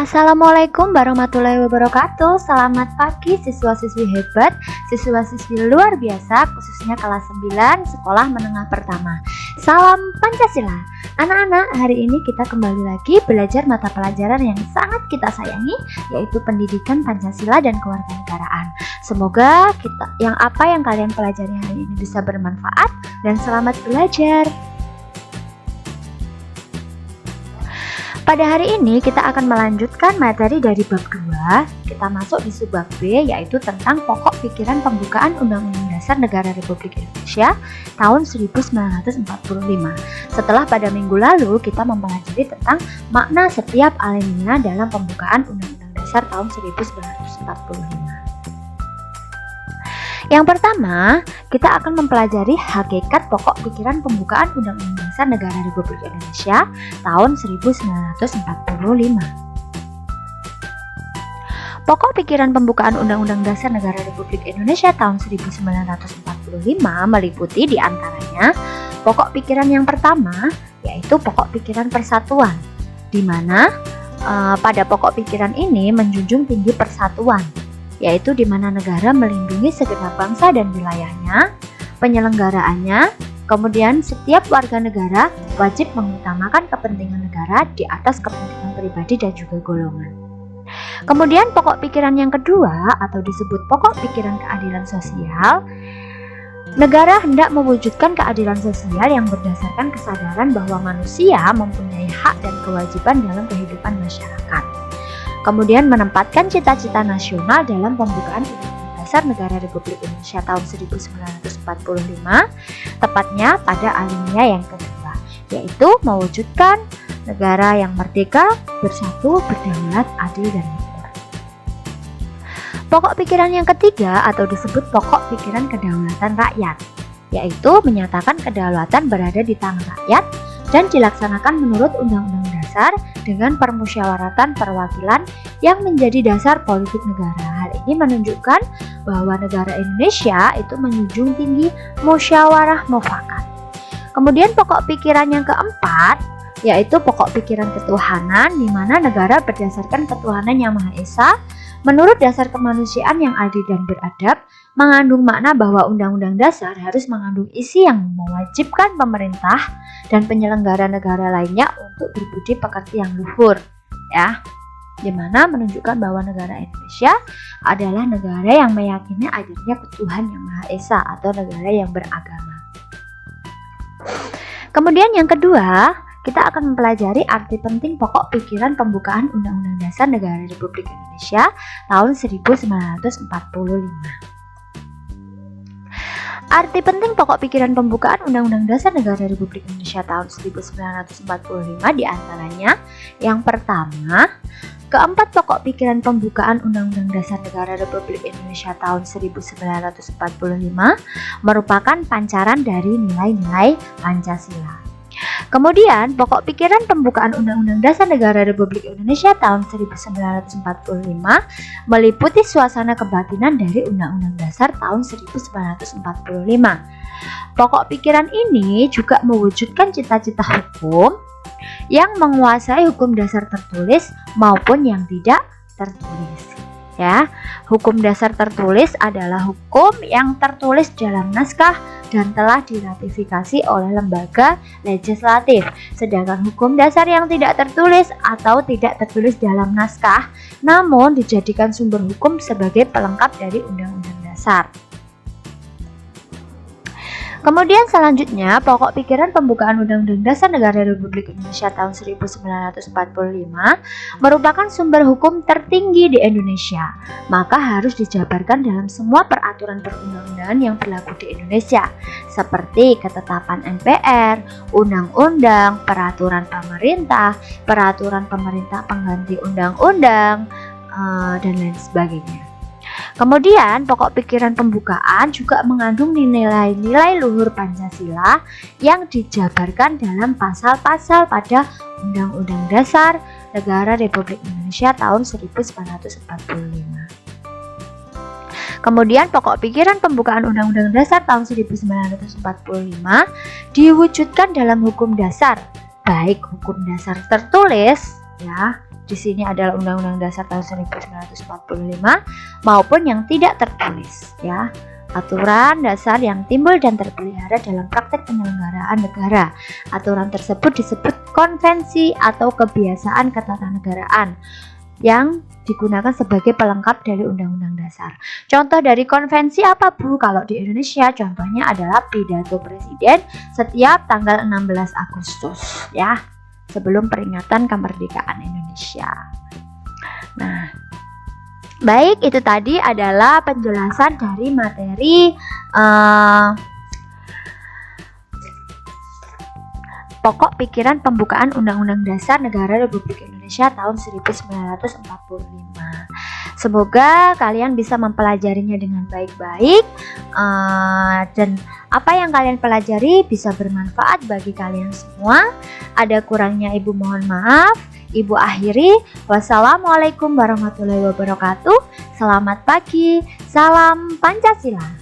Assalamualaikum warahmatullahi wabarakatuh. Selamat pagi siswa-siswi hebat, siswa-siswi luar biasa, khususnya kelas 9 sekolah menengah pertama. Salam Pancasila. Anak-anak, hari ini kita kembali lagi belajar mata pelajaran yang sangat kita sayangi, yaitu pendidikan Pancasila dan kewarganegaraan. Semoga apa yang kalian pelajari hari ini bisa bermanfaat dan selamat belajar. Pada hari ini kita akan melanjutkan materi dari bab 2. Kita masuk di subbab B, yaitu tentang pokok pikiran pembukaan Undang-Undang Dasar Negara Republik Indonesia tahun 1945. Setelah pada minggu lalu kita mempelajari tentang makna setiap alinea dalam pembukaan Undang-Undang Dasar tahun 1945. Yang pertama, kita akan mempelajari hakikat pokok pikiran pembukaan Undang-Undang Dasar Negara Republik Indonesia tahun 1945. Pokok pikiran pembukaan Undang-Undang Dasar Negara Republik Indonesia tahun 1945 meliputi diantaranya pokok pikiran yang pertama, yaitu pokok pikiran persatuan, di mana pada pokok pikiran ini menjunjung tinggi persatuan, yaitu di mana negara melindungi segenap bangsa dan wilayahnya, penyelenggaraannya, kemudian setiap warga negara wajib mengutamakan kepentingan negara di atas kepentingan pribadi dan juga golongan. Kemudian pokok pikiran yang kedua atau disebut pokok pikiran keadilan sosial, negara hendak mewujudkan keadilan sosial yang berdasarkan kesadaran bahwa manusia mempunyai hak dan kewajiban dalam kehidupan masyarakat. Kemudian menempatkan cita-cita nasional dalam pembukaan Undang-Undang Dasar Negara Republik Indonesia tahun 1945, tepatnya pada alinea yang kedua, yaitu mewujudkan negara yang merdeka, bersatu, berdaulat, adil, dan makmur. Pokok pikiran yang ketiga atau disebut pokok pikiran kedaulatan rakyat, yaitu menyatakan kedaulatan berada di tangan rakyat dan dilaksanakan menurut Undang-Undang Dasar dengan permusyawaratan perwakilan yang menjadi dasar politik negara. Hal ini menunjukkan bahwa negara Indonesia itu menjunjung tinggi musyawarah mufakat. Kemudian pokok pikiran yang keempat, yaitu pokok pikiran ketuhanan, di mana negara berdasarkan ketuhanan yang Maha Esa menurut dasar kemanusiaan yang adil dan beradab, mengandung makna bahwa Undang-Undang Dasar harus mengandung isi yang mewajibkan pemerintah dan penyelenggara negara lainnya untuk berbudi pekerti yang luhur, ya, dimana menunjukkan bahwa negara Indonesia adalah negara yang meyakini adanya Tuhan yang Maha Esa atau negara yang beragama. Kemudian yang kedua, kita akan mempelajari arti penting pokok pikiran pembukaan Undang-Undang Dasar Negara Republik Indonesia tahun 1945. Arti penting pokok pikiran pembukaan Undang-Undang Dasar Negara Republik Indonesia tahun 1945 diantaranya yang pertama, keempat pokok pikiran pembukaan Undang-Undang Dasar Negara Republik Indonesia tahun 1945 merupakan pancaran dari nilai-nilai Pancasila. Kemudian, pokok pikiran pembukaan Undang-Undang Dasar Negara Republik Indonesia tahun 1945 meliputi suasana kebatinan dari Undang-Undang Dasar tahun 1945. Pokok pikiran ini juga mewujudkan cita-cita hukum yang menguasai hukum dasar tertulis maupun yang tidak tertulis. Ya, hukum dasar tertulis adalah hukum yang tertulis dalam naskah dan telah diratifikasi oleh lembaga legislatif. Sedangkan hukum dasar yang tidak tertulis atau tidak tertulis dalam naskah, namun dijadikan sumber hukum sebagai pelengkap dari Undang-Undang Dasar. Kemudian selanjutnya, pokok pikiran pembukaan Undang-Undang Dasar Negara Republik Indonesia tahun 1945 merupakan sumber hukum tertinggi di Indonesia, maka harus dijabarkan dalam semua peraturan perundang-undangan yang berlaku di Indonesia, seperti ketetapan MPR, undang-undang, peraturan pemerintah pengganti undang-undang, dan lain sebagainya. Kemudian, pokok pikiran pembukaan juga mengandung nilai-nilai luhur Pancasila yang dijabarkan dalam pasal-pasal pada Undang-Undang Dasar Negara Republik Indonesia tahun 1945. Kemudian, pokok pikiran pembukaan Undang-Undang Dasar tahun 1945 diwujudkan dalam hukum dasar, baik hukum dasar tertulis, ya, di sini adalah Undang-Undang Dasar tahun 1945 maupun yang tidak tertulis ya. Aturan dasar yang timbul dan terpelihara dalam praktek penyelenggaraan negara. Aturan tersebut disebut konvensi atau kebiasaan ketatanegaraan yang digunakan sebagai pelengkap dari Undang-Undang Dasar. Contoh dari konvensi apa, Bu? Kalau di Indonesia contohnya adalah pidato presiden setiap tanggal 16 Agustus ya, sebelum peringatan kemerdekaan Indonesia. Nah, baik, itu tadi adalah penjelasan dari materi pokok pikiran pembukaan Undang-Undang Dasar Negara Republik Indonesia tahun 1945. Semoga kalian bisa mempelajarinya dengan baik-baik, dan apa yang kalian pelajari bisa bermanfaat bagi kalian semua. Ada kurangnya Ibu mohon maaf. Ibu akhiri, wassalamualaikum warahmatullahi wabarakatuh. Selamat pagi, salam Pancasila.